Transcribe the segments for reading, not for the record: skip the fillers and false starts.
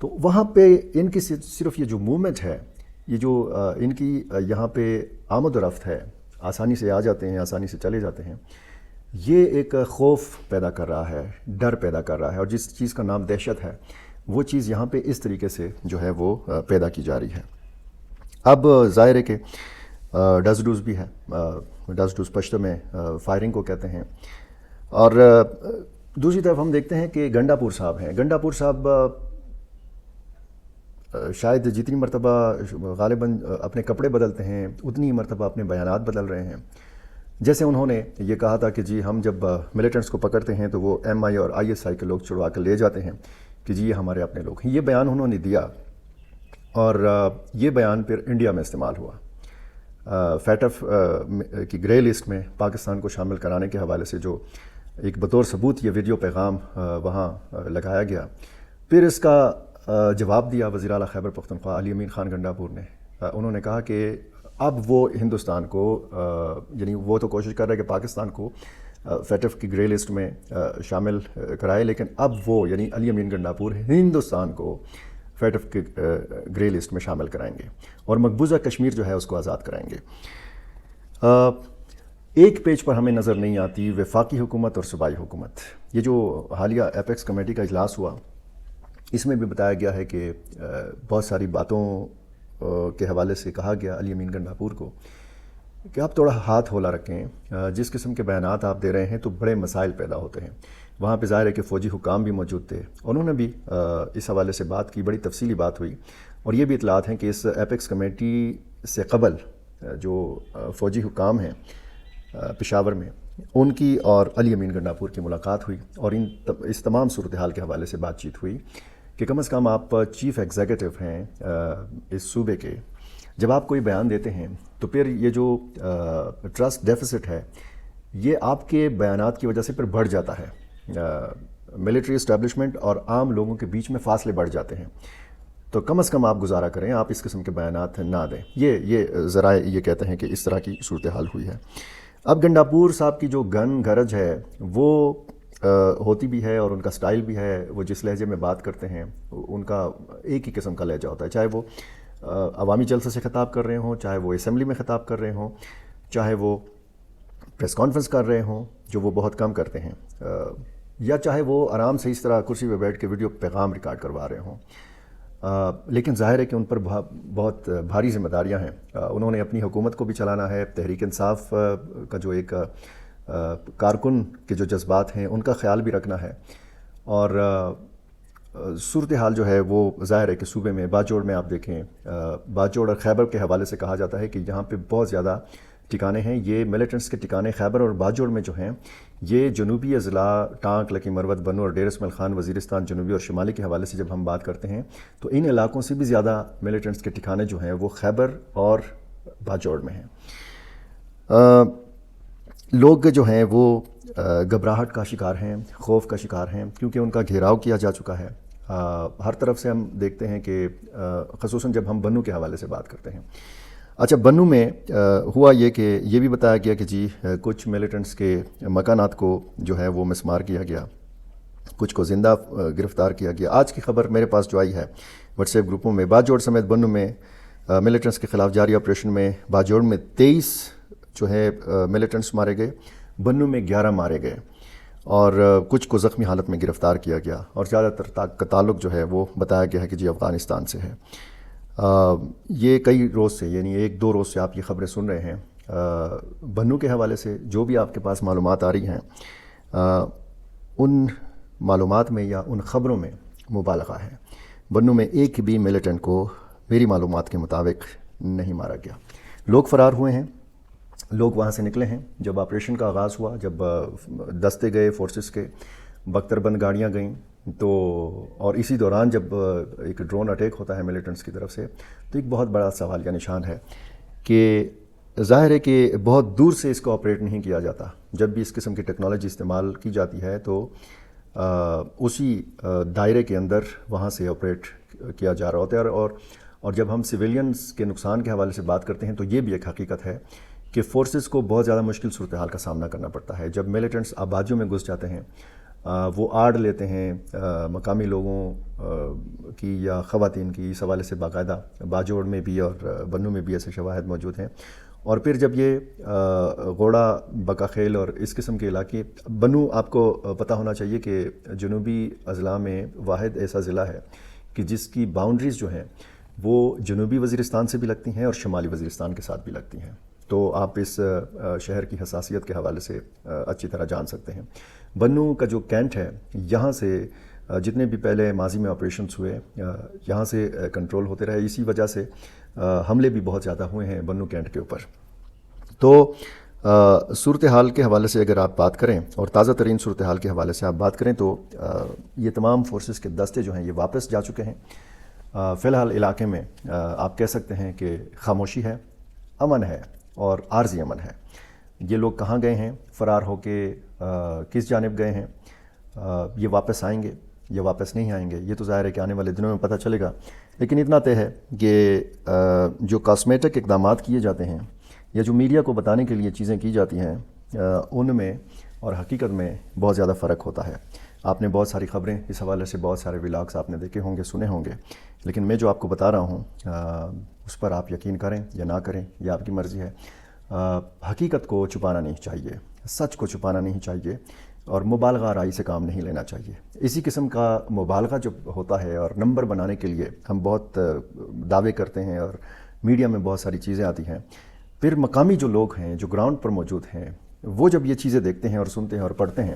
تو وہاں پہ ان کی صرف یہ جو موومنٹ ہے، یہ جو ان کی یہاں پہ آمد و رفت ہے، آسانی سے آ جاتے ہیں، آسانی سے چلے جاتے ہیں، یہ ایک خوف پیدا کر رہا ہے، ڈر پیدا کر رہا ہے، اور جس چیز کا نام دہشت ہے وہ چیز یہاں پہ اس طریقے سے جو ہے وہ پیدا کی جا رہی ہے۔ اب ظاہر ہے کہ ڈز ڈوز بھی ہے، ڈز ڈوز پشتو میں فائرنگ کو کہتے ہیں۔ اور دوسری طرف ہم دیکھتے ہیں کہ گنڈا پور صاحب ہیں، گنڈا پور صاحب شاید جتنی مرتبہ غالباً اپنے کپڑے بدلتے ہیں اتنی ہی مرتبہ اپنے بیانات بدل رہے ہیں۔ جیسے انہوں نے یہ کہا تھا کہ جی ہم جب ملیٹنٹس کو پکڑتے ہیں تو وہ ایم آئی اور آئی ایس آئی کے لوگ چھڑوا کر لے جاتے ہیں کہ جی یہ ہمارے اپنے لوگ ہیں۔ یہ بیان انہوں نے دیا، اور یہ بیان پھر انڈیا میں استعمال ہوا، فیٹف کی گرے لسٹ میں پاکستان کو شامل کرانے کے حوالے سے جو ایک بطور ثبوت یہ ویڈیو پیغام وہاں لگایا گیا۔ پھر اس کا جواب دیا وزیر اعلیٰ خیبر پختونخوا علی امین خان گنڈا پور نے۔ انہوں نے کہا کہ اب وہ ہندوستان کو یعنی وہ تو کوشش کر رہے کہ پاکستان کو فیٹف کی گرے لسٹ میں شامل کرائے، لیکن اب وہ یعنی علی امین گنڈا پور ہندوستان کو فیٹف کے گرے لسٹ میں شامل کرائیں گے اور مقبوضہ کشمیر جو ہے اس کو آزاد کرائیں گے۔ ایک پیج پر ہمیں نظر نہیں آتی وفاقی حکومت اور صوبائی حکومت۔ یہ جو حالیہ ایپیکس کمیٹی کا اجلاس ہوا، اس میں بھی بتایا گیا ہے کہ بہت ساری باتوں کے حوالے سے کہا گیا علی امین گنڈا پور کو کہ آپ تھوڑا ہاتھ ہولا رکھیں، جس قسم کے بیانات آپ دے رہے ہیں تو بڑے مسائل پیدا ہوتے ہیں۔ وہاں پہ ظاہر ہے کہ فوجی حکام بھی موجود تھے، انہوں نے بھی اس حوالے سے بات کی، بڑی تفصیلی بات ہوئی، اور یہ بھی اطلاعات ہیں کہ اس ایپیکس کمیٹی سے قبل جو فوجی حکام ہیں پشاور میں، ان کی اور علی امین گنڈا پور کی ملاقات ہوئی، اور اس تمام صورتحال کے حوالے سے بات چیت ہوئی کہ کم از کم آپ چیف ایگزیکٹو ہیں اس صوبے کے، جب آپ کوئی بیان دیتے ہیں تو پھر یہ جو ٹرسٹ ڈیفیسٹ ہے یہ آپ کے بیانات کی وجہ سے پھر بڑھ جاتا ہے، ملٹری اسٹیبلشمنٹ اور عام لوگوں کے بیچ میں فاصلے بڑھ جاتے ہیں، تو کم از کم آپ گزارا کریں، آپ اس قسم کے بیانات نہ دیں۔ یہ ذرائع یہ کہتے ہیں کہ اس طرح کی صورتحال ہوئی ہے۔ اب گنڈا پور صاحب کی جو گن گرج ہے وہ ہوتی بھی ہے، اور ان کا سٹائل بھی ہے، وہ جس لہجے میں بات کرتے ہیں ان کا ایک ہی قسم کا لہجہ ہوتا ہے، چاہے وہ عوامی جلسے سے خطاب کر رہے ہوں، چاہے وہ اسمبلی میں خطاب کر رہے ہوں، چاہے وہ پریس کانفرنس کر رہے ہوں جو وہ بہت کم کرتے ہیں، یا چاہے وہ آرام سے اس طرح کرسی پہ بیٹھ کے ویڈیو پیغام ریکارڈ کروا رہے ہوں۔ لیکن ظاہر ہے کہ ان پر بہت بھاری ذمہ داریاں ہیں، انہوں نے اپنی حکومت کو بھی چلانا ہے، تحریک انصاف کا جو ایک کارکن کے جو جذبات ہیں ان کا خیال بھی رکھنا ہے، اور صورتحال جو ہے وہ ظاہر ہے کہ صوبے میں باجوڑ میں آپ دیکھیں، باجوڑ اور خیبر کے حوالے سے کہا جاتا ہے کہ یہاں پہ بہت زیادہ ٹھکانے ہیں، یہ ملیٹنٹس کے ٹھکانے خیبر اور باجوڑ میں جو ہیں، یہ جنوبی اضلاع ٹانک، لکی مروت، بنو اور ڈیر اسماعیل خان، وزیرستان جنوبی اور شمالی کے حوالے سے جب ہم بات کرتے ہیں تو ان علاقوں سے بھی زیادہ ملیٹنٹس کے ٹھکانے جو ہیں وہ خیبر اور باجوڑ میں ہیں۔ لوگ جو ہیں وہ گھبراہٹ کا شکار ہیں، خوف کا شکار ہیں، کیونکہ ان کا گھیراؤ کیا جا چکا ہے ہر طرف سے۔ ہم دیکھتے ہیں کہ خصوصاً جب ہم بنو کے حوالے سے بات کرتے ہیں، اچھا بنو میں ہوا یہ کہ یہ بھی بتایا گیا کہ جی کچھ ملیٹنٹس کے مکانات کو جو ہے وہ مسمار کیا گیا، کچھ کو زندہ گرفتار کیا گیا۔ آج کی خبر میرے پاس جو آئی ہے واٹس ایپ گروپوں میں، باجوڑ سمیت بنو میں ملیٹنٹس کے خلاف جاری آپریشن میں باجوڑ میں 23 جو ہے ملیٹنٹس مارے گئے، بنو میں 11 مارے گئے، اور کچھ کو زخمی حالت میں گرفتار کیا گیا، اور زیادہ تر کا تعلق جو ہے وہ بتایا گیا ہے کہ جی افغانستان سے ہے۔ یہ کئی روز سے یعنی 1-2 روز سے آپ یہ خبریں سن رہے ہیں۔ بنو کے حوالے سے جو بھی آپ کے پاس معلومات آ رہی ہیں، ان معلومات میں یا ان خبروں میں مبالغہ ہے۔ بنو میں ایک بھی ملیٹنٹ کو میری معلومات کے مطابق نہیں مارا گیا۔ لوگ فرار ہوئے ہیں، لوگ وہاں سے نکلے ہیں۔ جب آپریشن کا آغاز ہوا، جب دستے گئے فورسز کے، بختر بند گاڑیاں گئیں، تو اور اسی دوران جب ایک ڈرون اٹیک ہوتا ہے ملیٹنٹس کی طرف سے، تو ایک بہت بڑا سوال کا نشان ہے کہ ظاہر ہے کہ بہت دور سے اس کو آپریٹ نہیں کیا جاتا۔ جب بھی اس قسم کی ٹیکنالوجی استعمال کی جاتی ہے تو اسی دائرے کے اندر وہاں سے آپریٹ کیا جا رہا ہوتا ہے، اور جب ہم سویلینز کے نقصان کے حوالے سے بات کرتے ہیں تو یہ بھی ایک حقیقت ہے کہ فورسز کو بہت زیادہ مشکل صورتحال کا سامنا کرنا پڑتا ہے۔ جب ملیٹنٹس آبادیوں میں گھس جاتے ہیں، وہ آڑ لیتے ہیں مقامی لوگوں کی یا خواتین کی، اس حوالے سے باقاعدہ باجوڑ میں بھی اور بنو میں بھی ایسے شواہد موجود ہیں۔ اور پھر جب یہ غوڑہ، بکاخیل اور اس قسم کے علاقے، بنو آپ کو پتہ ہونا چاہیے کہ جنوبی اضلاع میں واحد ایسا ضلع ہے کہ جس کی باؤنڈریز جو ہیں وہ جنوبی وزیرستان سے بھی لگتی ہیں اور شمالی وزیرستان کے ساتھ بھی لگتی ہیں، تو آپ اس شہر کی حساسیت کے حوالے سے اچھی طرح جان سکتے ہیں۔ بنو کا جو کینٹ ہے، یہاں سے جتنے بھی پہلے ماضی میں آپریشنز ہوئے یہاں سے کنٹرول ہوتے رہے، اسی وجہ سے حملے بھی بہت زیادہ ہوئے ہیں بنو کینٹ کے اوپر۔ تو صورتحال کے حوالے سے اگر آپ بات کریں اور تازہ ترین صورتحال کے حوالے سے آپ بات کریں تو یہ تمام فورسز کے دستے جو ہیں یہ واپس جا چکے ہیں۔ فی الحال علاقے میں آپ کہہ سکتے ہیں کہ خاموشی ہے، امن ہے اور عارضی امن ہے۔ یہ لوگ کہاں گئے ہیں، فرار ہو کے کس جانب گئے ہیں، یہ واپس آئیں گے یا واپس نہیں آئیں گے، یہ تو ظاہر ہے کہ آنے والے دنوں میں پتہ چلے گا۔ لیکن اتنا طے ہے کہ جو کاسمیٹک اقدامات کیے جاتے ہیں یا جو میڈیا کو بتانے کے لیے چیزیں کی جاتی ہیں ان میں اور حقیقت میں بہت زیادہ فرق ہوتا ہے۔ آپ نے بہت ساری خبریں اس حوالے سے، بہت سارے ولاگس آپ نے دیکھے ہوں گے، سنے ہوں گے، لیکن میں جو آپ کو بتا رہا ہوں اس پر آپ یقین کریں یا نہ کریں، یہ آپ کی مرضی ہے۔ حقیقت کو چھپانا نہیں چاہیے، سچ کو چھپانا نہیں چاہیے اور مبالغہ آرائی سے کام نہیں لینا چاہیے۔ اسی قسم کا مبالغہ جو ہوتا ہے اور نمبر بنانے کے لیے ہم بہت دعوے کرتے ہیں اور میڈیا میں بہت ساری چیزیں آتی ہیں، پھر مقامی جو لوگ ہیں جو گراؤنڈ پر موجود ہیں وہ جب یہ چیزیں دیکھتے ہیں اور سنتے ہیں اور پڑھتے ہیں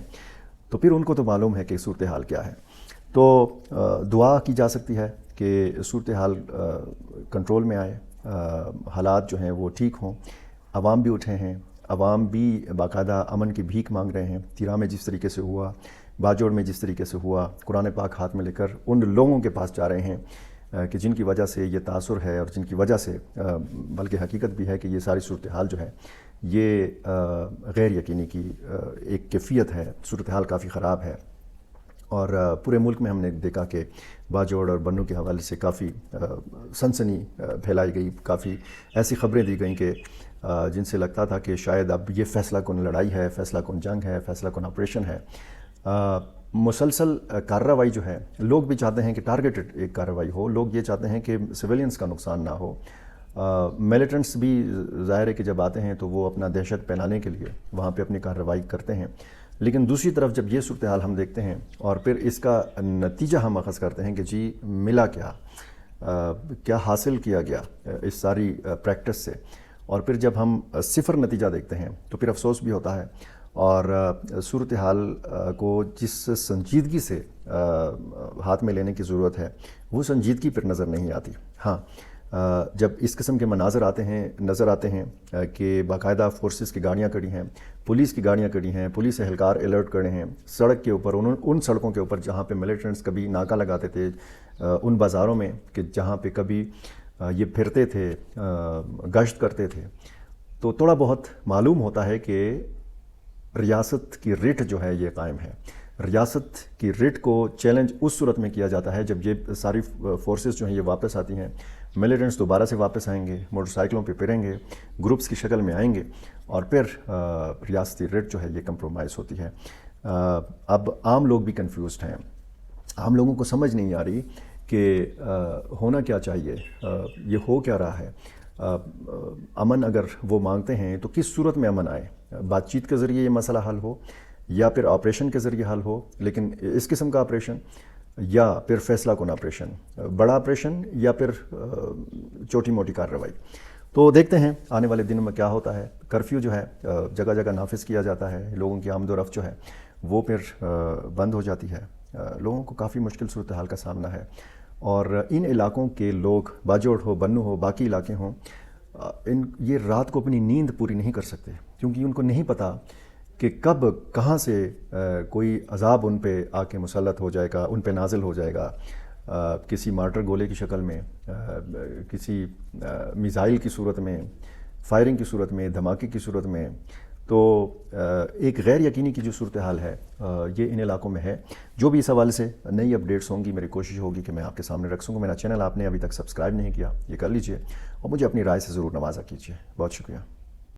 تو پھر ان کو تو معلوم ہے کہ صورتحال کیا ہے۔ تو دعا کی جا سکتی ہے کہ صورتحال کنٹرول میں آئے، حالات جو ہیں وہ ٹھیک ہوں، عوام بھی اٹھے ہیں، عوام بھی باقاعدہ امن کی بھیک مانگ رہے ہیں۔ تیرا میں جس طریقے سے ہوا، باجوڑ میں جس طریقے سے ہوا، قرآن پاک ہاتھ میں لے کر ان لوگوں کے پاس جا رہے ہیں کہ جن کی وجہ سے یہ تاثر ہے اور جن کی وجہ سے بلکہ حقیقت بھی ہے کہ یہ ساری صورتحال جو ہے یہ غیر یقینی کی ایک کیفیت ہے۔ صورتحال کافی خراب ہے اور پورے ملک میں ہم نے دیکھا کہ باجوڑ اور بنو کے حوالے سے کافی سنسنی پھیلائی گئی، کافی ایسی خبریں دی گئیں کہ جن سے لگتا تھا کہ شاید اب یہ فیصلہ کن لڑائی ہے، فیصلہ کن جنگ ہے، فیصلہ کن آپریشن ہے۔ مسلسل کارروائی جو ہے، لوگ بھی چاہتے ہیں کہ ٹارگیٹڈ ایک کارروائی ہو، لوگ یہ چاہتے ہیں کہ سویلینز کا نقصان نہ ہو۔ میلیٹنٹس بھی ظاہر ہے کہ جب آتے ہیں تو وہ اپنا دہشت پھیلانے کے لیے وہاں پہ اپنی کارروائی کرتے ہیں، لیکن دوسری طرف جب یہ صورتحال ہم دیکھتے ہیں اور پھر اس کا نتیجہ ہم اخذ کرتے ہیں کہ جی ملا کیا حاصل کیا گیا اس ساری پریکٹس سے، اور پھر جب ہم صفر نتیجہ دیکھتے ہیں تو پھر افسوس بھی ہوتا ہے اور صورتحال کو جس سنجیدگی سے ہاتھ میں لینے کی ضرورت ہے وہ سنجیدگی پھر نظر نہیں آتی۔ ہاں، جب اس قسم کے مناظر نظر آتے ہیں کہ باقاعدہ فورسز کی گاڑیاں کھڑی ہیں، پولیس کی گاڑیاں کھڑی ہیں، پولیس اہلکار الرٹ کھڑے ہیں سڑک کے اوپر، ان سڑکوں کے اوپر جہاں پہ ملیٹنٹس کبھی ناکہ لگاتے تھے، ان بازاروں میں کہ جہاں پہ کبھی یہ پھرتے تھے، گشت کرتے تھے، تو تھوڑا بہت معلوم ہوتا ہے کہ ریاست کی رٹ جو ہے یہ قائم ہے۔ ریاست کی رٹ کو چیلنج اس صورت میں کیا جاتا ہے جب یہ ساری فورسز جو ہیں یہ واپس آتی ہیں، ملیٹنٹس دوبارہ سے واپس آئیں گے، موٹر سائیکلوں پہ پھریں گے، گروپس کی شکل میں آئیں گے اور پھر ریاستی رٹ جو ہے یہ کمپرومائز ہوتی ہے۔ اب عام لوگ بھی کنفیوزڈ ہیں، عام لوگوں کو سمجھ نہیں آ رہی کہ ہونا کیا چاہیے، یہ ہو کیا رہا ہے۔ امن اگر وہ مانگتے ہیں تو کس صورت میں امن آئے؟ بات چیت کے ذریعے یہ مسئلہ حل ہو یا پھر آپریشن کے ذریعے حل ہو، لیکن اس قسم کا آپریشن یا پھر فیصلہ کن آپریشن، بڑا آپریشن یا پھر چھوٹی موٹی کارروائی۔ تو دیکھتے ہیں آنے والے دنوں میں کیا ہوتا ہے۔ کرفیو جو ہے جگہ جگہ نافذ کیا جاتا ہے، لوگوں کی آمد و رفت جو ہے وہ پھر بند ہو جاتی ہے، لوگوں کو کافی مشکل صورتحال کا سامنا ہے، اور ان علاقوں کے لوگ باجوڑ ہو، بنو ہو، باقی علاقے ہوں، یہ رات کو اپنی نیند پوری نہیں کر سکتے کیونکہ ان کو نہیں پتہ کہ کب کہاں سے کوئی عذاب ان پہ آ کے مسلط ہو جائے گا، ان پہ نازل ہو جائے گا، کسی مارٹر گولے کی شکل میں، کسی میزائل کی صورت میں، فائرنگ کی صورت میں، دھماکے کی صورت میں۔ تو ایک غیر یقینی کی جو صورتحال ہے یہ ان علاقوں میں ہے۔ جو بھی اس حوالے سے نئی اپڈیٹس ہوں گی میری کوشش ہوگی کہ میں آپ کے سامنے رکھ سکوں۔ میرا چینل آپ نے ابھی تک سبسکرائب نہیں کیا، یہ کر لیجئے اور مجھے اپنی رائے سے ضرور نوازا کیجئے۔ بہت شکریہ۔